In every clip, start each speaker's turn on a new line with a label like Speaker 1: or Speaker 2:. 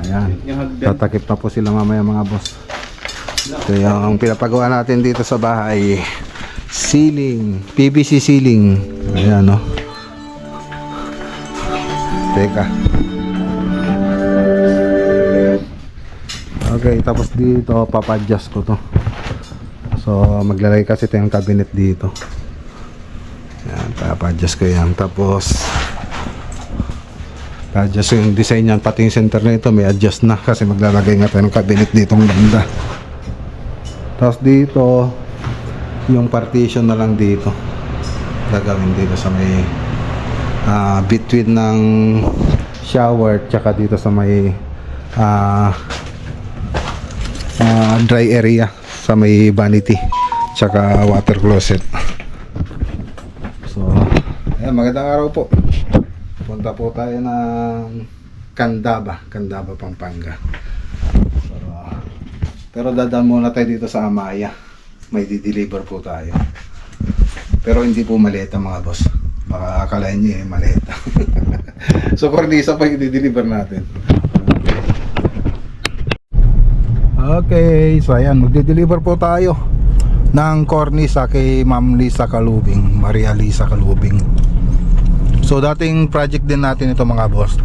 Speaker 1: Ayan. Tatakip na po sila mamaya mga boss. Ito yung pinapagawa natin dito sa bahay. Ceiling. PVC ceiling. Ayan no. Teka. Okay, tapos dito papa-adjust ko to. So maglalagay kasi tayong cabinet dito. Ayan, papa-adjust ko yan. Tapos adjust yung design yan, pati yung center na ito may adjust na kasi maglalagay nga tayo ng cabinet dito ng banda. Tapos dito yung partition na lang dito gagawin dito sa may between ng shower tsaka dito sa may dry area sa may vanity tsaka water closet. So ayan, magandang araw po. Punta po tayo ng Candaba, Pampanga. Pero dadaan muna tayo dito sa Amaya. May di-deliver po tayo. Pero hindi po maleta mga boss. Baka akalain nyo maleta. So cornisa pa yung di-deliver natin. Okay, so ayan, magdi-deliver po tayo ng cornisa kay Ma'am Lisa Calubing, Maria Lisa Calubing. So dating project din natin ito mga boss.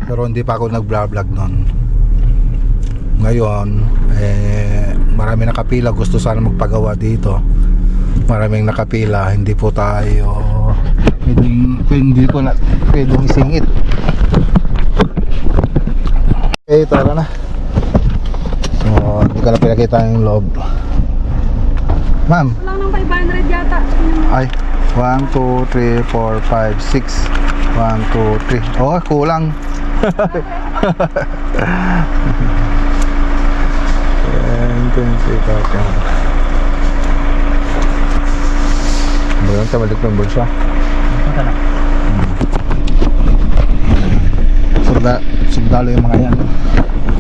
Speaker 1: Pero hindi pa ako nag-vlog noon. Ngayon marami nakapila, gusto sana magpagawa dito. Maraming nakapila, hindi po tayo hindi po na pwedeng isingit. Okay, tara na. So hindi ko na pinakita yung loob. Ma'am,
Speaker 2: lang ng 500 yata.
Speaker 1: ay 1, 2, 3, 4, 5, 6 1, 2, 3. Oh, kulang. 10, 20, 30. Bayan sa balik ng bulsa. Sundalo yung mga yan.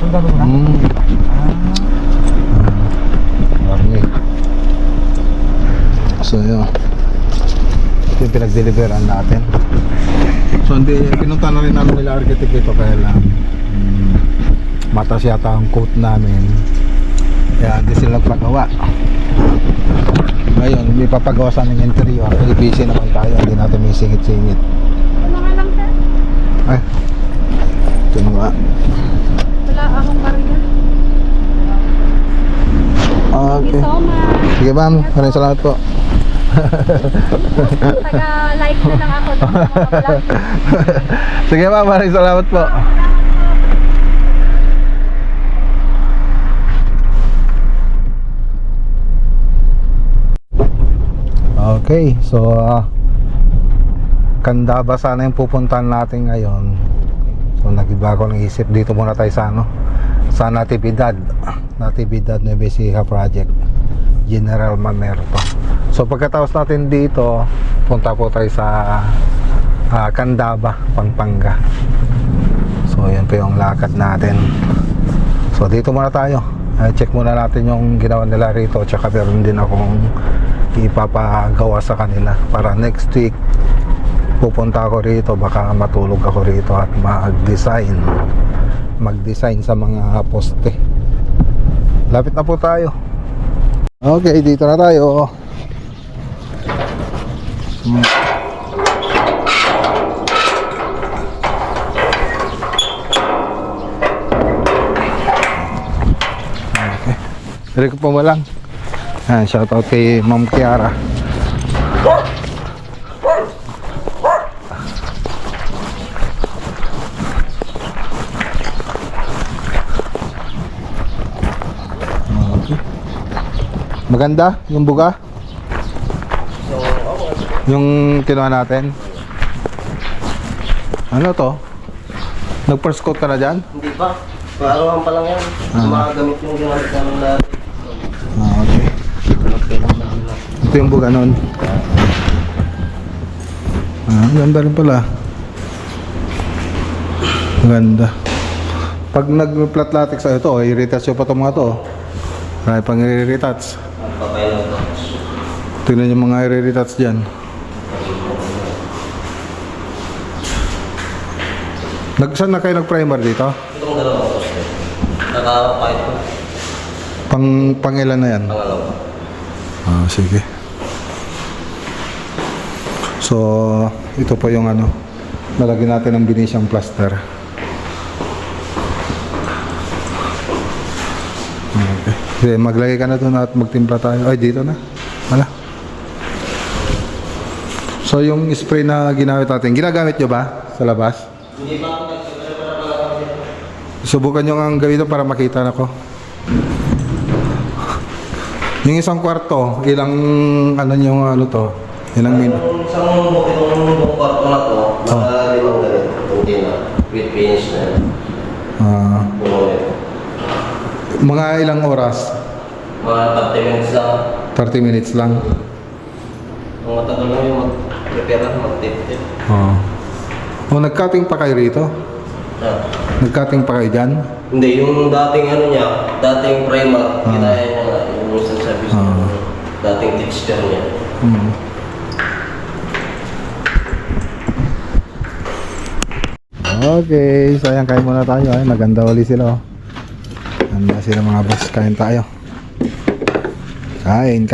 Speaker 1: Sundalo na? Army. So yun, ito yung pinag-deliveran natin. So hindi, pinunta na rin namin nila architect ito kaya lang matas yata ang quote namin kaya hindi sila nagpagawa. Ngayon may papagawa sa aming interior. Busy naman tayo, hindi natin may singit-singit.
Speaker 2: Ano nga lang sir?
Speaker 1: Ay, ito na nga.
Speaker 2: Wala akong barya. Thank you
Speaker 1: Okay,
Speaker 2: so much.
Speaker 1: sige ma'am, maraming salamat po.
Speaker 2: Taga-like na lang ako ng mga vlog.
Speaker 1: Sige ma'am, maraming salamat po. Okay, so Candaba sana yung pupuntahan natin ngayon. So nag-iba ko ng isip, dito muna tayo sa sa Natividad Nueva Ecija project, General Mamerto. So pagkatapos natin dito, punta po tayo sa Candaba, Pampanga. So yan po yung lakad natin. So dito muna tayo. Check muna natin yung ginawa nila rito. Tsaka meron din akong ipapagawa sa kanila para next week pupunta ako rito. Baka matulog ako rito at mag-design sa mga poste. Lapit na po tayo. Okay, dito na tayo. Okay. Dari ko pumalang. Shout out kay Ma'am Kiara. Okay. Maganda yung buga. Yung kinuha natin. Ano to? Nag-first coat ka na dyan?
Speaker 3: Hindi pa. Arawan pa lang yan. Mga gamit yung ginamit namin na.
Speaker 1: Okay. Ito yung buga nun. Ganda rin pala. Ganda. Pag nag-flat latex sa ito, i-retouch pa itong mga to. Marami pang i-retouch.
Speaker 3: Papaylan to.
Speaker 1: Tingnan yung mga i-retouch dyan. Saan na kayo nag-primer dito?
Speaker 3: Ito Itong dalawang poste. Naka-fight ko.
Speaker 1: Pangilan na yan?
Speaker 3: Pangalawa.
Speaker 1: Sige. So, ito po yung ano, lalagyan natin ng binisyang plaster. Okay. Sige, maglagay ka na doon at magtimpla tayo. Ay, dito na. Wala. So, yung spray na ginamit natin, ginagamit nyo ba sa labas?
Speaker 3: Hindi pa ako
Speaker 1: Subukan nyo nga gawin ito para makita na ko. Yung isang kwarto, ilang ano yung ano to? Ilang minute?
Speaker 3: Yung isang kwarto na to, mga 5 ganito. Hindi na. With finish na yan.
Speaker 1: Mga ilang oras?
Speaker 3: Mga 30 minutes lang.
Speaker 1: 30 minutes lang.
Speaker 3: Ang matagal lang yung mag-prepare, mag-tip-tip.
Speaker 1: Nag-cutting pa kayo rito? Nag-cutting pa kayo dyan?
Speaker 3: Hindi, yung dating ano niya, dating primer, kinaya niya nga, yung sasabi sa dating texture niya.
Speaker 1: Okay, so ayan, kain muna tayo. Ay, maganda uli sila. Ganda sila mga boss, kain tayo. Kain.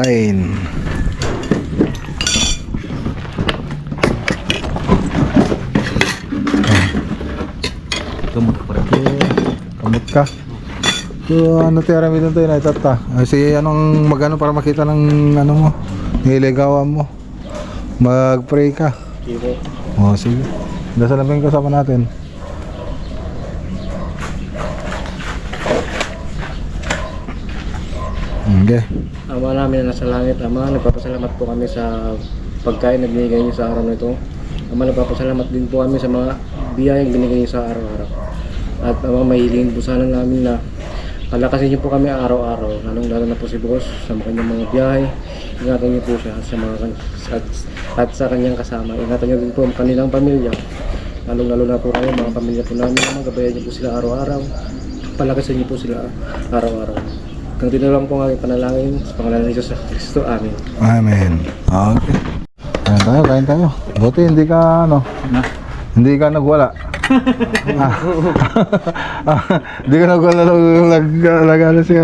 Speaker 1: Kamot ka. So, ano tira mo dito na itata? Sige, anong magano para makita ng ano mo? Niligawan mo. Mag-pray ka.
Speaker 3: Sige.
Speaker 1: Sige. Dasalapin ko kasama natin. Okay.
Speaker 4: Ama namin na nasa langit, Ama, nagpapasalamat po kami sa pagkain na binigay niyo sa araw na ito. Ama, nagpapasalamat din po kami sa mga biyayang binigay niyo sa araw-araw. At Ama, mahilingin po sana namin na palakasin niyo po kami araw-araw, lalong-lalo na po si Boss sa kanyang mga biyahe. Ingatan niyo po siya sa mga at sa kanyang kasama. Ingatan niyo din po ang kanilang pamilya. Lalong-lalo na po kayo, mga pamilya po namin, magabayan niyo po sila araw-araw. Palakasin niyo po sila araw-araw. Ganito na lang po ang aking panalangin sa pangalan ni Diyos sa Kristo. Amen.
Speaker 1: Amen. Okay. Kain tayo. Buti hindi ka hindi ka nagwala. Hindi ka nagwala nag-ano siya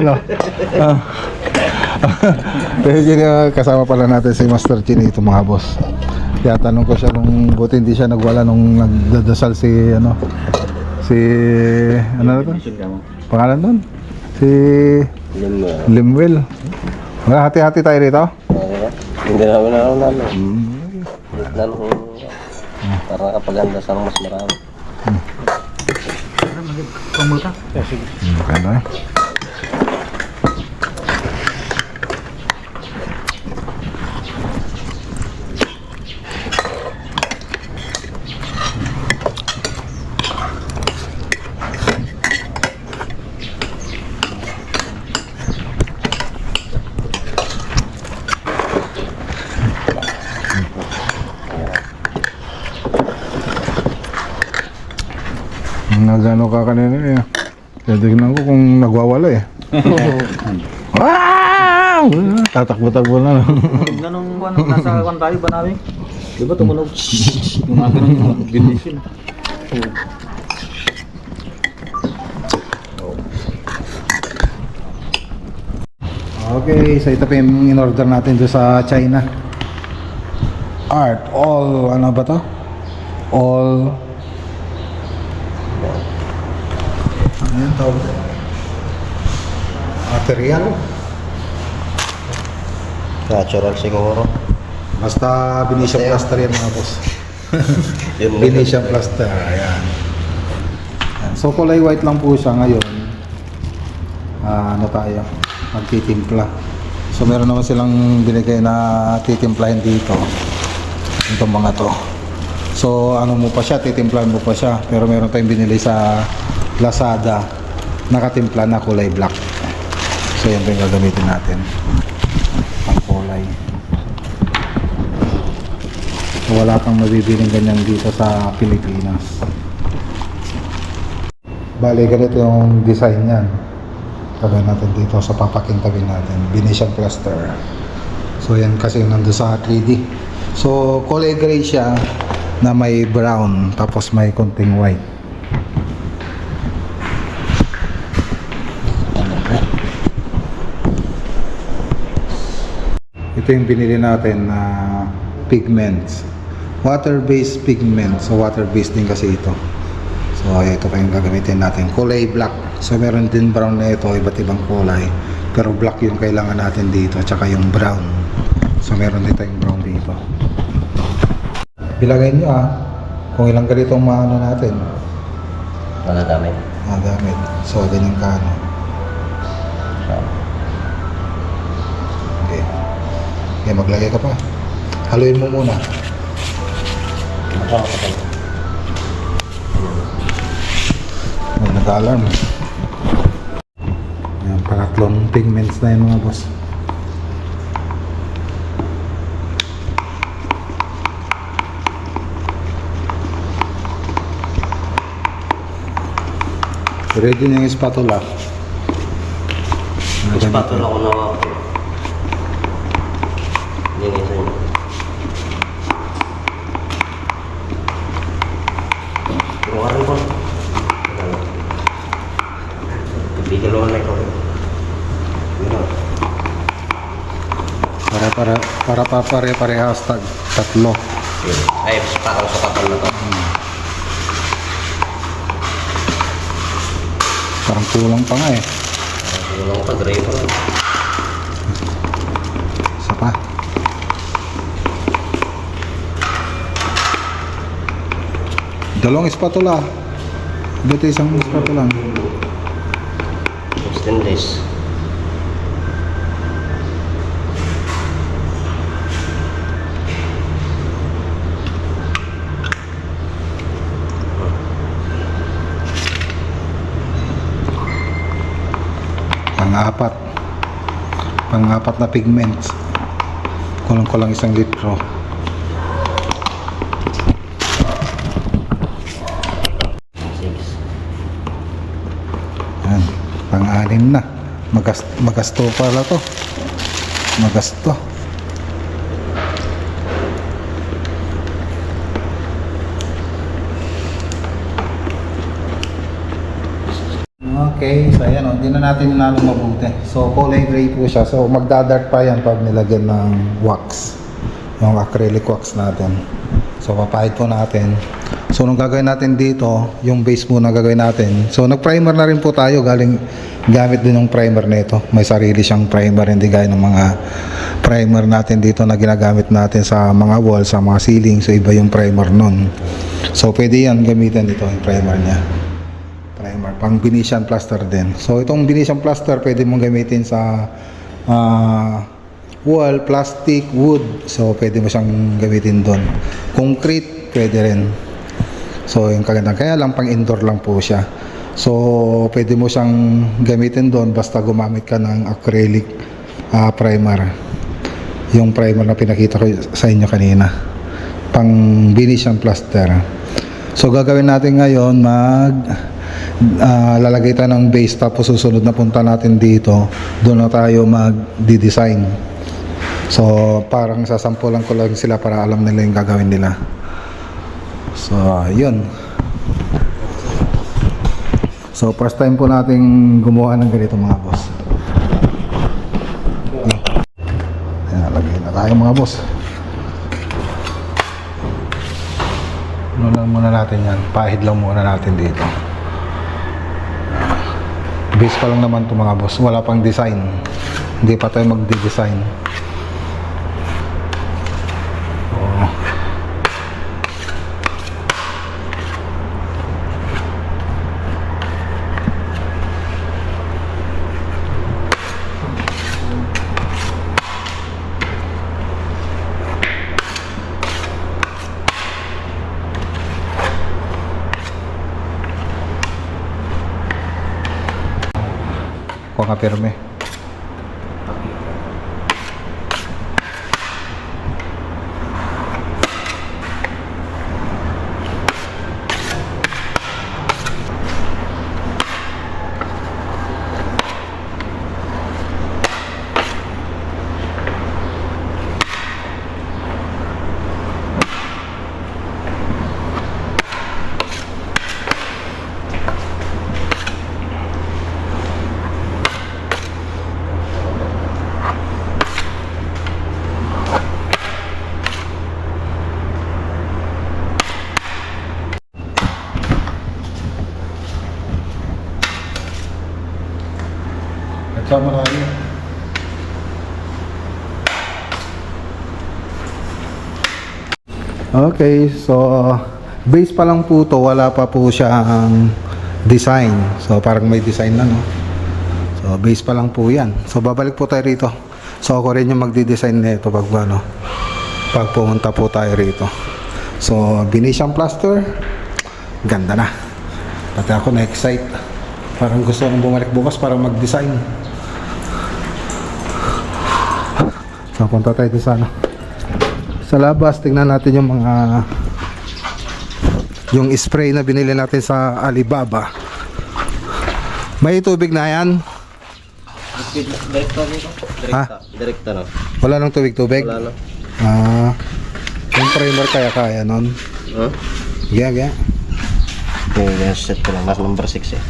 Speaker 1: kasama pala natin si Master Chinito mga boss. Kaya tanong ko siya kung buti hindi siya nagwala nung nagdadasal si ano na to? Pangalan doon? Si Limwell. Hati-hati tayo rito?
Speaker 3: Hindi namin namin. Para nakapaganda sa mas marami.
Speaker 1: Okay na. Nagano ka kanina eh. Titignan ko kung nagwawala eh. Wow! Tatakbo-takbo na.
Speaker 4: Ganong nasa kwan tayo ba namin? Di ba tumunog? Yung mga ganun yung binisin.
Speaker 1: Okay, so ito pa yung in-order natin doon sa China. Art, all, ano ba to? All ano tawag? Material?
Speaker 3: Natural siguro.
Speaker 1: Basta Venetian plaster yan mga boss.
Speaker 3: Yun lang.
Speaker 1: Venetian plaster, ayan. So kulay white lang po siya ngayon. Ano tayo? Magtitimpla. So meron naman silang binigay na titimplahin dito. Itong mga to. So ano mo pa siya, titimplahan mo pa siya. Pero meron tayong binili sa Lazada, nakatimpla na kulay black. So yan pa yung gagamitin natin ang kulay. So wala kang mabibiling ganyan dito sa Pilipinas. Bale ganito yung design yan. Tabi natin dito sa papakintabin natin, Venetian plaster. So yan kasi nandun sa 3D. So kulay gray siya na may brown tapos may konting white. Ito yung binili natin na pigments. Water-based pigments. So water-based din kasi ito. So ito pa yung gagamitin natin. Kulay black. So meron din brown na ito, iba't ibang kulay. Pero black yung kailangan natin dito, tsaka yung brown. So meron din tayong brown dito. Bilagay nyo kung ilang ganitong maano natin.
Speaker 3: Mga damit.
Speaker 1: Gamit. So ganyan ka Okay. Okay, maglagay ka pa. Haluin mo muna. Nag-alarm. Yan, pangatlong pigments na yun mga boss. Ready na yung spatula.
Speaker 3: Spatula ko na ako. Linisan niyo. Tumakan ko. Tigil ko na ikaw.
Speaker 1: Pare-parehas tatlo.
Speaker 3: Ay, parang sukatan na to.
Speaker 1: Parang kulang pa nga eh.
Speaker 3: Kulang pa, dry pa.
Speaker 1: Isa pa. Dalawang spatula. Dito isang spatula.
Speaker 3: Stainless.
Speaker 1: Pang-apat na pigments. Kulang-kulang 1 litro. Yan, pang-anim na. Magasto pala to. Magasto. Okay, so ayan o, hindi na natin nalo mabuti. So kulay gray po siya. So magdadark pa yan pag nilagyan ng wax. Yung acrylic wax natin. So papahid po natin. So nung gagawin natin dito, yung base muna gagawin natin. So nag-primer na rin po tayo. Gamit din yung primer nito. May sarili siyang primer, hindi gaya ng mga primer natin dito na ginagamit natin sa mga wall, sa mga ceiling. So iba yung primer nun. So pwede yan gamitin ito, yung primer niya. Primer, pang Venetian plaster din. So itong Venetian plaster pwede mong gamitin sa wall, plastic, wood. So pwede mo siyang gamitin doon. Concrete, pwede rin. So yung kagandang, kaya lang pang indoor lang po siya. So pwede mo siyang gamitin doon basta gumamit ka ng acrylic primer. Yung primer na pinakita ko sa inyo kanina. Pang Venetian plaster. So gagawin natin ngayon, lalagay tayo ng base, tapos susunod na punta natin dito, doon na tayo mag-design. So parang sasampulan ko lang sila para alam nila yung gagawin nila. So yun. So first time po nating gumawa ng ganito mga boss. Ayan, lagay na tayo mga boss. Ano lang muna natin yan, pahid lang muna natin dito. Base pa lang naman ito mga boss, wala pang design. Hindi pa tayo magde-design. Kuha ka pirme. Sa marami. Okay, so base pa lang po to, wala pa po siyang design. So parang may design na, no? So base pa lang po yan. So babalik po tayo rito. So ako rin yung magdi-design nito pag ano, pag pumunta po tayo rito. So Venetian plaster, ganda na. Pati ako na-excite. Parang gusto kong bumalik bukas para mag-design. So punta tayo dito sa ano, sa labas. Tingnan natin yung mga yung spray na binili natin sa Alibaba. May tubig na yan?
Speaker 3: Direkta dito.
Speaker 1: Ha?
Speaker 3: Direkta na.
Speaker 1: Wala nang tubig-tubig?
Speaker 3: Wala na.
Speaker 1: Yung primer kaya nun?
Speaker 3: Huh?
Speaker 1: Gaya.
Speaker 3: Okay, set ko lang. Mas number 6 eh.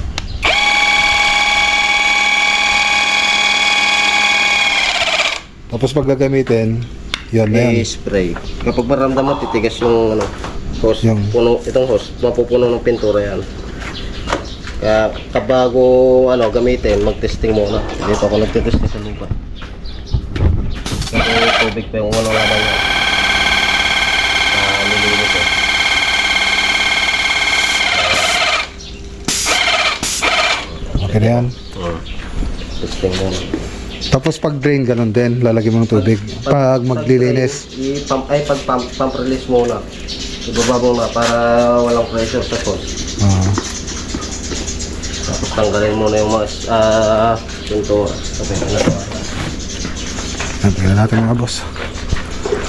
Speaker 1: Tapos pag gagamitin, yun na yan.
Speaker 3: I-spray. Kapag maramdam mo, titigas yung ano, hose.
Speaker 1: Yung-
Speaker 3: Puno, itong hose, mapupuno ng pintura yan. Kaya kabago ano, gamitin, mag-testing muna. Dito ako nagtitesting sa lupa. Kasi tubig pa yung ano laban niya. Nilinis eh.
Speaker 1: Okay na yan.
Speaker 3: Testing muna.
Speaker 1: Tapos pag drain, ganun din. Lalagyan mo ng tubig. Pag maglilinis.
Speaker 3: Pump release muna. Ibaba muna para walang pressure sa hose. Tapos tanggalin muna yung mga pintura. Okay, ano to?
Speaker 1: Tingnan natin mga boss.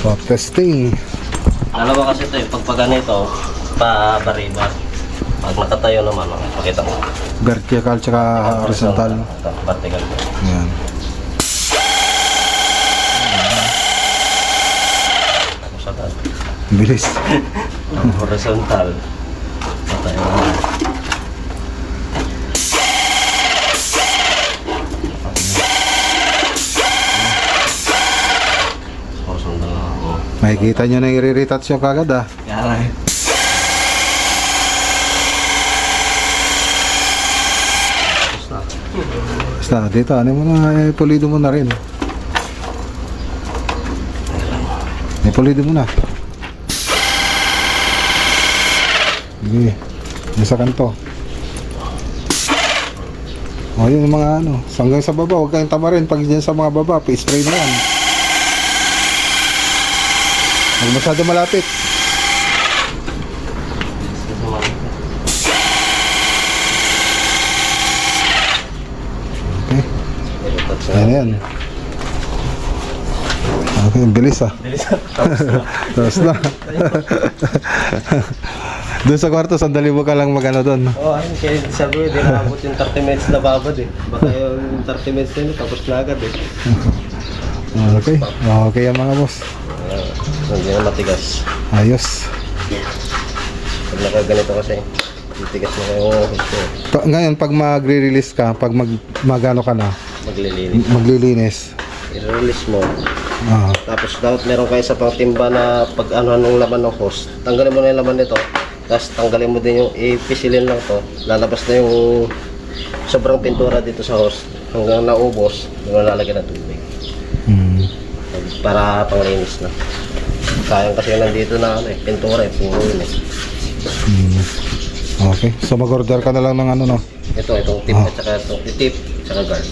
Speaker 1: So, testing.
Speaker 3: Dalawa kasi ito eh. Pag ganito, pa-bariba. Pag nakatayo naman, pakita mo.
Speaker 1: Vertical tsaka horizontal.
Speaker 3: Ito, vertical.
Speaker 1: Ayan.
Speaker 3: Horizontal.
Speaker 1: Bilis.
Speaker 3: Horizontal. Patayo naman. Horizontal na ako.
Speaker 1: Makikita nyo na yung i-retouch yung kagad ah.
Speaker 3: Kaya
Speaker 1: Basta dito, ano mo na, pulido mo na rin. Pulido mo na. Sige. Yung sa kanto. O yun yung mga ano. Hanggang sa baba, huwag kayong tama rin. Pag dyan sa mga baba, pa-spray na yan. Huwag masyado malapit. Okay. Ayan na yan. Okay, bilis ah. Tapos na. Doon sa kwarto, sandali mo ka lang magano doon.
Speaker 3: Oo, ayun. Kaya sabi ko, di nakabot yung 30 minutes na babad eh. Baka yung 30 minutes na yun, tapos na agad eh.
Speaker 1: Okay. Okay yan mga boss.
Speaker 3: Hindi na matigas.
Speaker 1: Ayos.
Speaker 3: Pag nakaganito kasi, matigas na kayo
Speaker 1: Ngayon, pag magre-release ka, pag magano ka na,
Speaker 3: maglilinis.
Speaker 1: maglilinis.
Speaker 3: I-release mo.
Speaker 1: Ah,
Speaker 3: Tapos dapat meron kayo sa pang timba na pag ano anong laman ng hose. Tanggalin mo na yung laman nito. Tapos tanggalin mo din yung ipisilin lang to. Lalabas na yung sobrang pintura dito sa hose. Hanggang naubos, yung lalagyan ng tubig. Para panglinis na. Sayang kasi nandito na ano eh, pintura eh, puro yun eh.
Speaker 1: okay. So mag-order ka na lang ng ano no.
Speaker 3: Itong tip at saka itong tip, saka guard.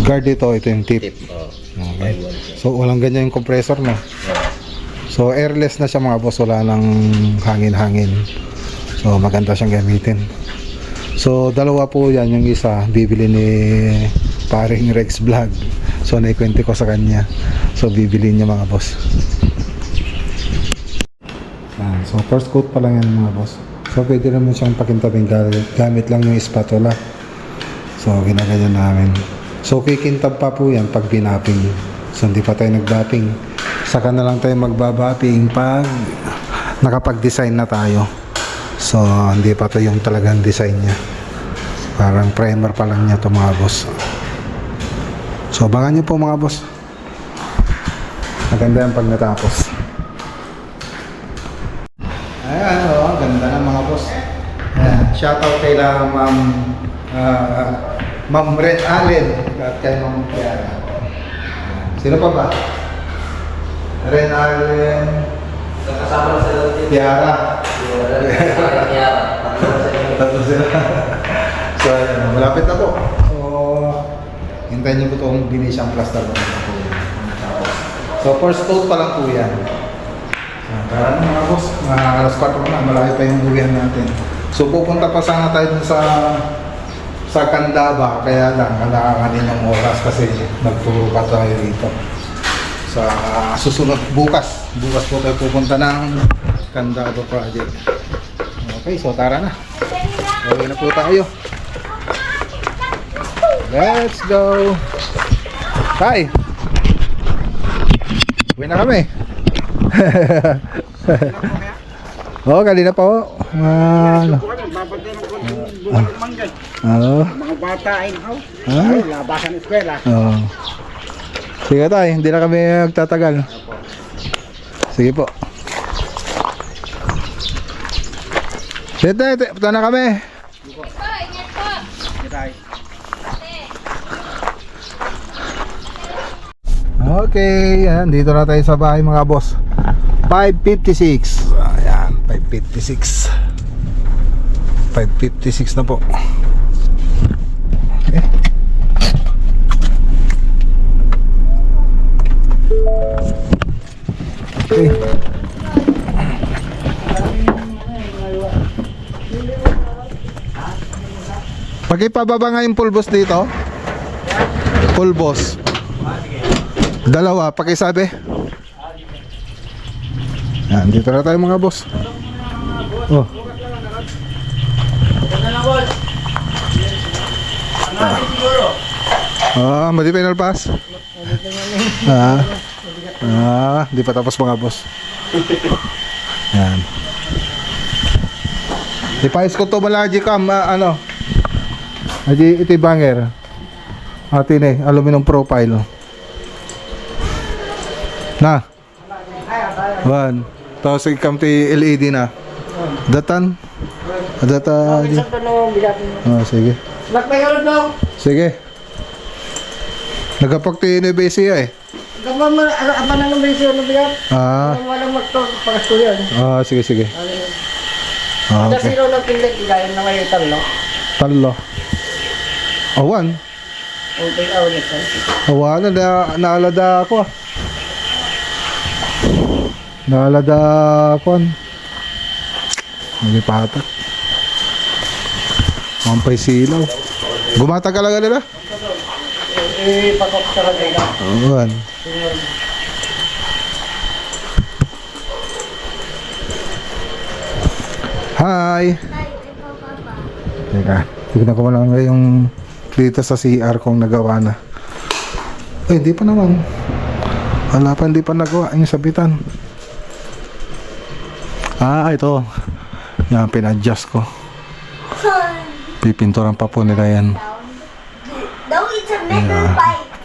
Speaker 1: Guard dito, ito yung tip.
Speaker 3: Tip, oh.
Speaker 1: Okay.
Speaker 3: 5-1.
Speaker 1: So walang ganyan yung compressor no.
Speaker 3: Oh.
Speaker 1: So airless na siya mga boss, wala nang hangin-hangin. So maganda siyang gamitin. So dalawa po yan, yung isa bibili ni paring Rex Vlog. So naikwento ko sa kanya. So bibili niya mga boss. So first coat pa lang yan mga boss. So pwede naman siyang pakintabing gamit lang yung spatula. So ginaganyan namin. So kikintab pa po yan pag binapping. So hindi pa tayo nagbapping. Saka na lang tayo magbabapping pag nakapag-design na tayo. So hindi pa to yung talagang design niya. Parang primer pa lang niya to mga boss. So abangan niyo po mga boss. Maganda yan pag natapos. Ayan, ganda na mga boss. Ayan, shoutout kay Ma'am Ma'am Ren Allen at kay Ma'am Tiara. Sino pa ba? Ren Allen,
Speaker 3: Kasama na sila dito.
Speaker 1: Tiara.
Speaker 3: Tiara.
Speaker 1: Tatlo sila. So, ayun, malapit na po. So, hintayin niyo po itong Venetian plaster na po. So, first coat pa lang po yan. Tara na mga boss, alas 4 na, malaki pa yung uwihan natin. So, pupunta pa sana tayo dun sa Candaba, kaya lang, kalakanin yung oras kasi nagturo pa tayo dito. Sa susunod, bukas po tayo pupunta ng Candaba project. Okay, so tara na. Uwi na po tayo. Let's go. Bye. Uwi na kami. Oo, kanina pa po. Ano?
Speaker 5: Mga bata ay labasan ng eskwela.
Speaker 1: Oo. Sige tayo, hindi na kami magtatagal. Sige po. Sige, punta na kami. Okay, yan. Dito na tayo sa bahay mga boss. 5:56. Ayan, 5:56. 5:56 na po. Okay. Okay. Pakipababa nga yung pulbos dito. Pulbos. Dalawa, pakisabi. Yan, dito na tayo mga boss. Oh. Madi final pass. Di pa tapos mga boss. Yan. Ipais ko to malaji kam, ano? Aji iti banger. Atin eh, aluminum profile. Na. One. Tapos ikam ti LED na. Datan. Data. Oh, sige. Sige. Nagapagti ni Besi eh.
Speaker 5: Apa nang beso no bigat? Wala magpagastuyan.
Speaker 1: Sige, sige.
Speaker 5: Kasi
Speaker 1: Okay.
Speaker 5: sino na pinlit gaya na may talo.
Speaker 1: Talo. Awan.
Speaker 5: Okay, nito.
Speaker 1: Awan na naalada ako ah. Naalada ako. Hindi patak. Mampay silaw. Gumata ka lang nila?
Speaker 5: Pakok sa kanila.
Speaker 1: Awan. Hi! Teka, tignan ko lang yung dito sa CR kung nagawa na. Eh, hindi pa naman. Wala pa, hindi pa nagawa yung sabitan. Ito. Yan, pinadjust ko. Pipinturan pa po nila yan.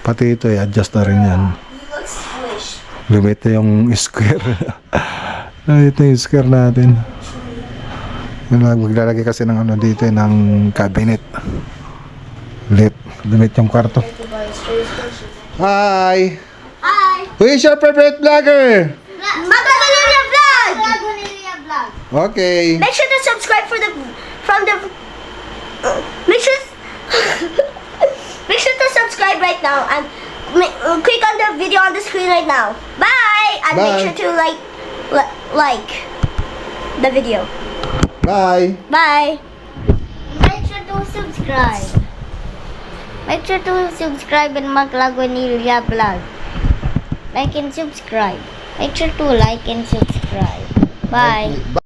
Speaker 1: Pati ito, adjust na rin yan. Lumit na yung square. Ito yung square natin. Maglalagay kasi ng ano dito ng cabinet. Lumit yung kwarto. Hi!
Speaker 2: Hi!
Speaker 1: Who is your favorite vlogger?
Speaker 2: Magagalilia Vlog! Magagalilia Vlog.
Speaker 1: Okay.
Speaker 2: Make sure to subscribe make sure make sure to subscribe right now and click on the video on the screen right now. Bye! And
Speaker 1: Bye.
Speaker 2: make sure to like the video.
Speaker 1: Bye.
Speaker 2: Bye! Make sure to subscribe. Make sure to subscribe in Maglaguanilla Vlog. Like and subscribe. Make sure to like and subscribe. Bye.